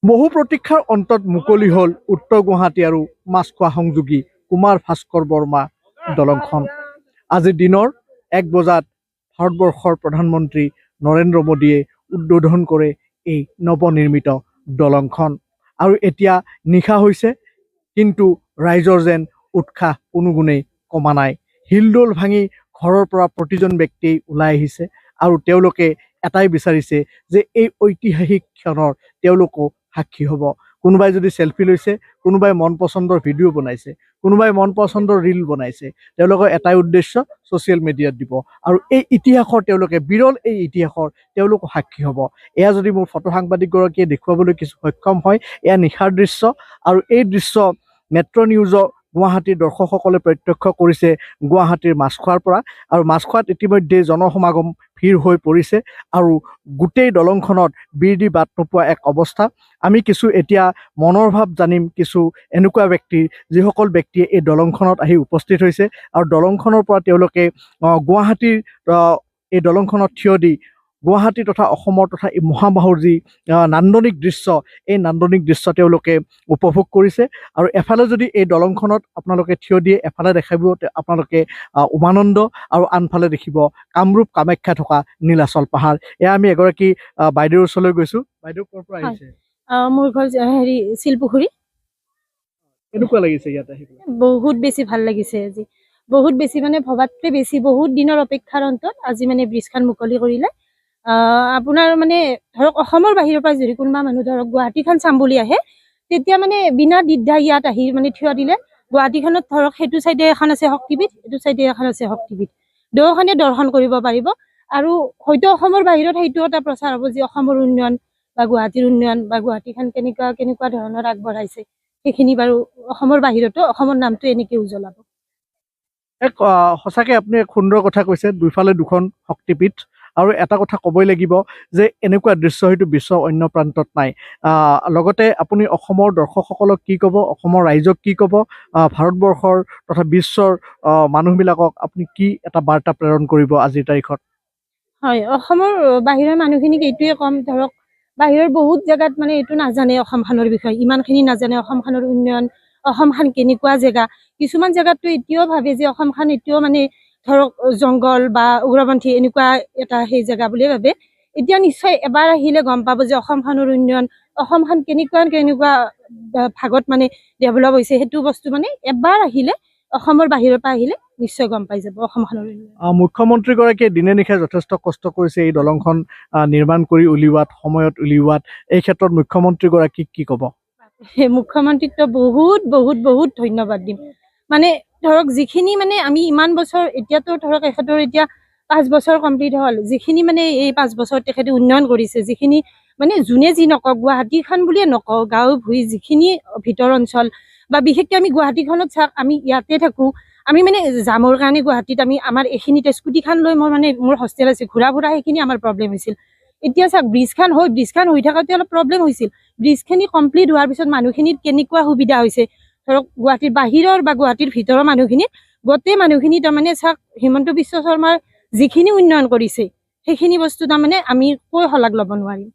বহু প্ৰতীক্ষাৰ অন্তত মুকলি হ'ল উত্তৰ গুৱাহাটী আৰু মাছখোৱা সংযোগী কুমাৰ ভাস্কৰ বৰ্মা দলংখন। আজি দিনৰ 1 বজাত ভাৰতবৰ্ষৰ প্ৰধানমন্ত্ৰী নৰেন্দ্ৰ মোদীয়ে উদ্বোধন কৰে এই নৱনিৰ্মিত দলংখন। আৰু এতিয়া নিশা হৈছে, কিন্তু ৰাইজৰ যেন উৎসাহ কোনো গুণেই কমা নাই। হিলদোল ভাঙি ঘৰৰ পৰা প্ৰতিজন ব্যক্তিয়ে ওলাই আহিছে আৰু তেওঁলোকে এটাই বিচাৰিছে যে এই ঐতিহাসিক ক্ষণৰ তেওঁলোকো সাক্ষী হ'ব। কোনোবাই যদি চেলফি লৈছে, কোনোবাই মন পচন্দৰ ভিডিঅ' বনাইছে, কোনোবাই মন পচন্দৰ ৰীল বনাইছে। তেওঁলোকৰ এটাই উদ্দেশ্য ছ'চিয়েল মিডিয়াত দিব আৰু এই ইতিহাসৰ তেওঁলোকে বিৰল এই ইতিহাসৰ তেওঁলোকো সাক্ষী হ'ব। এয়া যদি মোৰ ফটো সাংবাদিকগৰাকীয়ে দেখুৱাবলৈ কিছু সক্ষম হয়, এয়া নিশাৰ দৃশ্য আৰু এই দৃশ্য মেট্ৰ' নিউজৰ গুৱাহাটীৰ দৰ্শকসকলে প্ৰত্যক্ষ কৰিছে গুৱাহাটীৰ মাছখোৱাৰ পৰা। আৰু মাছখোৱাত ইতিমধ্যে জনসমাগম ভিৰ হৈ পৰিছে আৰু গোটেই দলংখনত বীৰ দি বাট নোপোৱা এক অৱস্থা। আমি কিছু এতিয়া মনৰ ভাৱ জানিম কিছু এনেকুৱা ব্যক্তিৰ, যিসকল ব্যক্তিয়ে এই দলংখনত আহি উপস্থিত হৈছে আৰু দলংখনৰ পৰা তেওঁলোকে গুৱাহাটীৰ এই দলংখনত থিয় দি গুৱাহাটী তথা অসমৰ তথা এই মহাবাহুৰ যি নান্দনিক দৃশ্য, এই নান্দনিক দৃশ্য তেওঁলোকে উপভোগ কৰিছে। আৰু এফালে যদি এই দলংখনত আপোনালোকে থিয় দিয়ে, এফালে দেখাব আপোনালোকে উমানন্দ আৰু আনফালে দেখিব কামৰূপ কামাখ্যা থকা নীলাচল পাহাৰ। এয়া আমি এগৰাকী বাইদেউৰ ওচৰলৈ গৈছোঁ। বাইদেউ ক'ৰ পৰা আহিছে? মোৰ ঘৰ শিলপুখুৰী। কেনেকুৱা লাগিছে ইয়াত আহি? বহুত বেছি ভাল লাগিছে আজি, বহুত বেছি মানে ভবাতকৈ বেছি। বহুত দিনৰ অপেক্ষাৰ অন্তত আজি মানে ব্ৰিজখন মুকলি কৰিলে। আপোনাৰ মানে ধৰক অসমৰ বাহিৰৰ পৰা যদি কোনোবা মানুহ ধৰক গুৱাহাটীখন চাম বুলি আহে, তেতিয়া মানে বিনা দ্বিধা ইয়াত আহি মানে থিয় দিলে গুৱাহাটীখনত ধৰক সেইটো চাইডে এখন আছে শক্তিপীঠ, এইটো চাইডে এখন আছে শক্তিপীঠ, দুয়োখনে দৰ্শন কৰিব পাৰিব। আৰু হয়তো অসমৰ বাহিৰত সেইটো এটা প্ৰচাৰ হ'ব যে অসমৰ উন্নয়ন বা গুৱাহাটীৰ উন্নয়ন বা গুৱাহাটীখন কেনেকুৱা ধৰণৰ আগবঢ়াইছে, সেইখিনি বাৰু অসমৰ বাহিৰতো অসমৰ নামটো এনেকে উজ্বলাব। এক সঁচাকৈ আপুনি এক সুন্দৰ কথা কৈছে, দুইফালে দুখন শক্তিপীঠ। আৰু এটা কথা ক'বই লাগিব যে এনেকুৱা দৃশ্য হয়তো বিশ্বৰ অন্য প্ৰান্তত নাই। লগতে আপুনি অসমৰ দৰ্শকসকলক কি ক'ব, অসমৰ ৰাইজক কি ক'ব, ভাৰতবৰ্ষৰ তথা বিশ্বৰ মানুহবিলাকক আপুনি কি এটা বাৰ্তা প্ৰেৰণ কৰিব আজিৰ তাৰিখত? হয়, অসমৰ বাহিৰৰ মানুহখিনিক এইটোৱে ক'ম, ধৰক বাহিৰৰ বহুত জেগাত মানে এইটো নাজানে অসমখনৰ বিষয়ে, ইমানখিনি নাজানে অসমখনৰ উন্নয়ন, অসমখন কেনেকুৱা জেগা। কিছুমান জেগাততো এতিয়াও ভাবে যে অসমখন এতিয়াও মানে ধৰক জংঘল বা উগ্ৰপন্থী এনেকুৱা এটা সেই জেগা বুলিয়ে ভাবে। এতিয়া নিশ্চয় এবাৰ আহিলে গম পাব যে অসমখনৰ উন্নয়ন, অসমখন কেনেকুৱা ভাগত মানে ডেভেলপ হৈছে। সেইটো বস্তু মানে এবাৰ আহিলে, অসমৰ বাহিৰৰ পৰা আহিলে নিশ্চয় গম পাই যাব অসমখনৰ উন্নয়ন। মুখ্যমন্ত্ৰীগৰাকীয়ে দিনে নিশা যথেষ্ট কষ্ট কৰিছে এই দলংখন নিৰ্মাণ কৰি উলিওৱাত, সময়ত উলিওৱাত। এই ক্ষেত্ৰত মুখ্যমন্ত্ৰীগৰাকীক কি ক'ব? মুখ্যমন্ত্ৰীকতো বহুত বহুত বহুত ধন্যবাদ দিম। মানে ধৰক যিখিনি মানে আমি ইমান বছৰ, এতিয়াতো ধৰক এখেতৰ এতিয়া 5 বছৰ কমপ্লিট হ'ল, যিখিনি মানে এই 5 বছৰ তেখেতে উন্নয়ন কৰিছে, যিখিনি মানে যোনে যি নকওক, গুৱাহাটীখন বুলিয়ে নকওঁ, গাঁও ভূঁই যিখিনি ভিতৰ অঞ্চল বা বিশেষকৈ আমি গুৱাহাটীখনত চাওক, আমি ইয়াতে থাকোঁ। আমি মানে যামৰ কাৰণে গুৱাহাটীত আমাৰ এইখিনিতে স্কুটিখন লৈ মানে মোৰ হোষ্টেল আছে, ঘূৰা ফুৰা সেইখিনি আমাৰ প্ৰব্লেম হৈছিল। এতিয়া চাওক ব্ৰিজখন হৈ থাকোঁতে অলপ প্ৰব্লেম হৈছিল। ব্ৰিজখিনি কমপ্লিট হোৱাৰ পিছত মানুহখিনিৰ কেনেকুৱা সুবিধা হৈছে, ধৰক গুৱাহাটীৰ বাহিৰৰ বা গুৱাহাটীৰ ভিতৰৰ মানুহখিনি, গোটেই মানুহখিনি তাৰমানে চাওক হিমন্ত বিশ্ব শৰ্মাৰ যিখিনি উন্নয়ন কৰিছে সেইখিনি বস্তু তাৰমানে আমি কৈ শলাগ ল'ব নোৱাৰিম।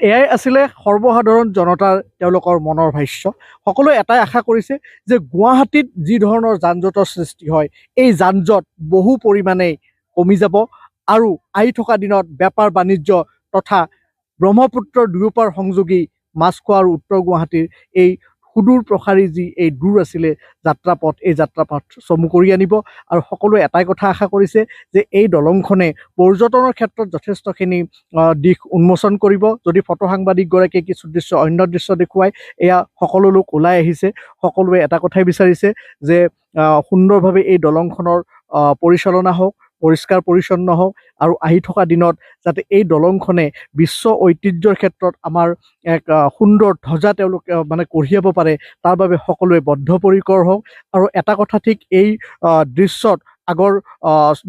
এয়াই আছিলে সৰ্বসাধাৰণ জনতাৰ তেওঁলোকৰ মনৰ ভাষ্য। সকলোৱে এটাই আশা কৰিছে যে গুৱাহাটীত যি ধৰণৰ যান জঁটৰ সৃষ্টি হয়, এই যান জঁট বহু পৰিমাণে কমি যাব আৰু আহি থকা দিনত বেপাৰ বাণিজ্য তথা ব্ৰহ্মপুত্ৰৰ দুয়োপাৰ সংযোগী মাছখোৱা আৰু উত্তৰ গুৱাহাটীৰ এই সুদূৰ প্ৰসাৰী যি এই দূৰ আছিলে যাত্ৰাপথ, এই যাত্ৰাপথ চমু কৰি আনিব। আৰু সকলোৱে এটাই কথা আশা কৰিছে যে এই দলংখনে পৰ্যটনৰ ক্ষেত্ৰত যথেষ্টখিনি দিশ উন্মোচন কৰিব। যদি ফটো সাংবাদিকগৰাকীয়ে কিছু দৃশ্য, অন্য দৃশ্য দেখুৱাই, এয়া সকলো লোক ওলাই আহিছে। সকলোৱে এটা কথাই বিচাৰিছে যে সুন্দৰভাৱে এই দলংখনৰ পৰিচালনা হওক, পৰিষ্কাৰ পৰিচ্ছন্ন হওক আৰু আহি থকা দিনত যাতে এই দলংখনে বিশ্ব ঐতিহ্যৰ ক্ষেত্ৰত আমাৰ এক সুন্দৰ ধ্বজা তেওঁলোকে মানে কঢ়িয়াব পাৰে, তাৰ বাবে সকলোৱে বদ্ধপৰিকৰ হওক। আৰু এটা কথা ঠিক, এই দৃশ্যত আগৰ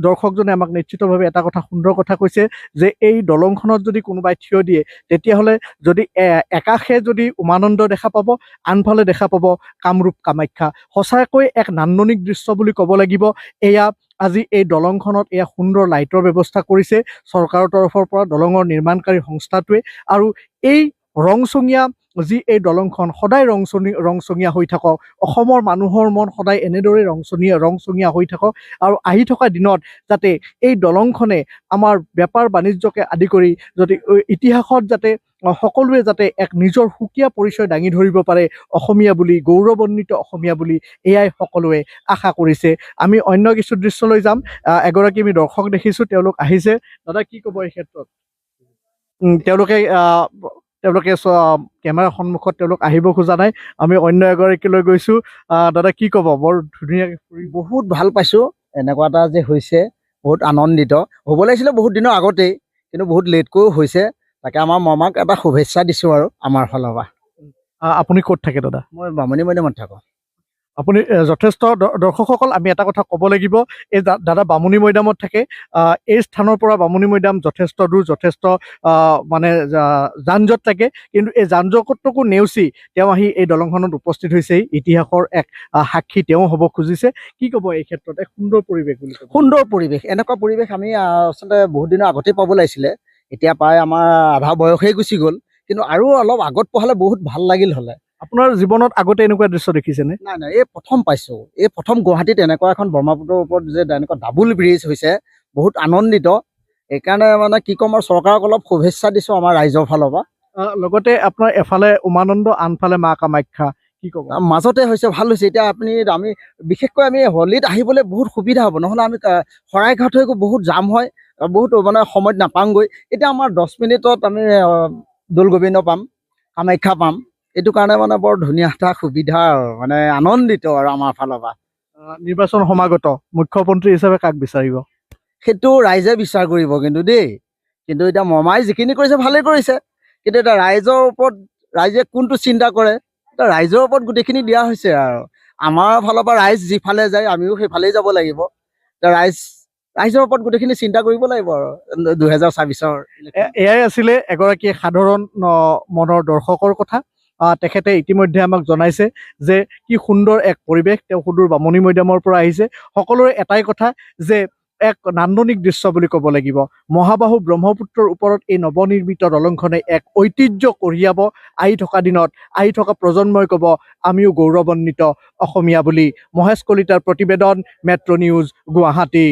দৰ্শকজনে আমাক নিশ্চিতভাৱে এটা কথা, সুন্দৰ কথা কৈছে যে এই দলংখনত যদি কোনোবাই থিয় দিয়ে, তেতিয়াহ'লে যদি একাষে যদি উমানন্দ দেখা পাব, আনফালে দেখা পাব কামৰূপ কামাখ্যা। সঁচাকৈ এক নান্দনিক দৃশ্য বুলি ক'ব লাগিব। এয়া আজি এই দলংখনত এয়া সুন্দৰ লাইটৰ ব্যৱস্থা কৰিছে চৰকাৰৰ তৰফৰ পৰা, দলঙৰ নিৰ্মাণকাৰী সংস্থাটোৱে। আৰু এই ৰংচঙীয়া যি এই দলংখন সদায় ৰংচঙীয়া হৈ থাকক, অসমৰ মানুহৰ মন সদায় এনেদৰে ৰংচঙীয়া হৈ থাকক, আৰু আহি থকা দিনত যাতে এই দলংখনে আমাৰ বেপাৰ বাণিজ্যকে আদি কৰি যদি ইতিহাসত যাতে সকলোৱে যাতে এক নিজৰ সুকীয়া পৰিচয় দাঙি ধৰিব পাৰে অসমীয়া বুলি, গৌৰৱান্বিত অসমীয়া বুলি, এয়াই সকলোৱে আশা কৰিছে। আমি অন্য কিছু দৃশ্যলৈ যাম। এগৰাকী আমি দৰ্শক দেখিছোঁ, তেওঁলোক আহিছে। দাদা, কি ক'ব এই ক্ষেত্ৰত? তেওঁলোকে কেমেৰাৰ সন্মুখত তেওঁলোক আহিব খোজা নাই। আমি অন্য এগৰাকীলৈ গৈছোঁ। দাদা, কি ক'ব? বৰ ধুনীয়াকৈ ফুৰি বহুত ভাল পাইছোঁ। এনেকুৱা এটা যে হৈছে বহুত আনন্দিত। হ'ব লাগিছিলে বহুত দিনৰ আগতেই, কিন্তু বহুত লেটকৈও হৈছে। তাকে আমাৰ মামাক এটা শুভেচ্ছা দিছোঁ আৰু আমাৰ ফালৰ পৰা। আপুনি ক'ত থাকে দাদা? মই বামুণী মৈদামত থাকোঁ। আপুনি যথেষ্ট দৰ্শকসকল, আমি এটা কথা ক'ব লাগিব, এই দাদা বামুণী মৈদামত থাকে। এই স্থানৰ পৰা বামুণী মৈদাম যথেষ্ট দূৰ, যথেষ্ট মানে যান জঁট থাকে, কিন্তু এই যান জঁটকো নেওচি তেওঁ আহি এই দলংখনত উপস্থিত হৈছেহি। ইতিহাসৰ এক সাক্ষী তেওঁ হ'ব খুজিছে। কি ক'ব এই ক্ষেত্ৰত? এক সুন্দৰ পৰিৱেশ বুলি ক'ব। সুন্দৰ পৰিৱেশ। এনেকুৱা পৰিৱেশ আমি আচলতে বহুত দিনৰ আগতেই পাব লাগিছিলে। এতিয়া প্ৰায় আমাৰ আধা বয়সেই গুচি গ'ল, কিন্তু আৰু অলপ আগত পঢ়ালে বহুত ভাল লাগিল হ'লে। আপোনাৰ জীৱনত আগতে এনেকুৱা দৃশ্য দেখিছেনে? নাই নাই, এই প্ৰথম পাইছোঁ। এই প্ৰথম গুৱাহাটীত এনেকুৱা এখন ব্ৰহ্মপুত্ৰৰ ওপৰত যে এনেকুৱা ডাবুল ব্ৰিজ হৈছে, বহুত আনন্দিত। সেইকাৰণে মানে কি ক'ম, আৰু চৰকাৰক অলপ শুভেচ্ছা দিছোঁ আমাৰ ৰাইজৰ ফালৰ পৰা। লগতে আপোনাৰ এফালে উমানন্দ, আনফালে মা কামাখ্যা, কি ক'ব? মাজতে হৈছে, ভাল হৈছে। এতিয়া আমি বিশেষকৈ আমি হোলীত আহিবলৈ বহুত সুবিধা হ'ব, নহ'লে আমি শৰাইঘাট হৈ গৈ বহুত জাম হয়, বহুত মানে সময়ত নাপাওঁগৈ। এতিয়া আমাৰ 10 মিনিটত আমি দৌল গোবিন্দ পাম, কামাখ্যা পাম। এইটো কাৰণে মানে বৰ ধুনীয়া এটা সুবিধা আৰু মানে আনন্দিত আৰু আমাৰ ফালৰ পৰা। নিৰ্বাচন সমাগত, মুখ্যমন্ত্ৰী হিচাপে কাক বিচাৰিব? সেইটো ৰাইজে বিচাৰ কৰিব কিন্তু দেই। কিন্তু এতিয়া মমাই যিখিনি কৰিছে ভালেই কৰিছে, কিন্তু এতিয়া ৰাইজৰ ওপৰত ৰাইজে কোনটো চিন্তা কৰে, এতিয়া ৰাইজৰ ওপৰত গোটেইখিনি দিয়া হৈছে আৰু আমাৰ ফালৰ পৰা ৰাইজ যিফালে যায় আমিও সেইফালেই যাব লাগিব। এতিয়া ৰাইজৰ ওপৰত গোটেইখিনি চিন্তা কৰিব লাগিব আৰু 2024-ৰ। এয়াই আছিলে এগৰাকী সাধাৰণ মনৰ দৰ্শকৰ কথা। তেখেতে ইতিমধ্যে আমাক জনাইছে যে কি সুন্দৰ এক পৰিৱেশ। তেওঁ সুদূৰ বামুণী মৈদামৰ পৰা আহিছে। সকলোৰে এটাই কথা যে এক নান্দনিক দৃশ্য বুলি ক'ব লাগিব। মহাবাহু ব্ৰহ্মপুত্ৰৰ ওপৰত এই নৱনিৰ্মিত দলংখনে এক ঐতিহ্য কঢ়িয়াব। আহি থকা দিনত, আহি থকা প্ৰজন্মই ক'ব আমিও গৌৰৱান্বিত অসমীয়া বুলি। মহেশ কলিতাৰ প্ৰতিবেদন, মেট্ৰ' নিউজ, গুৱাহাটী।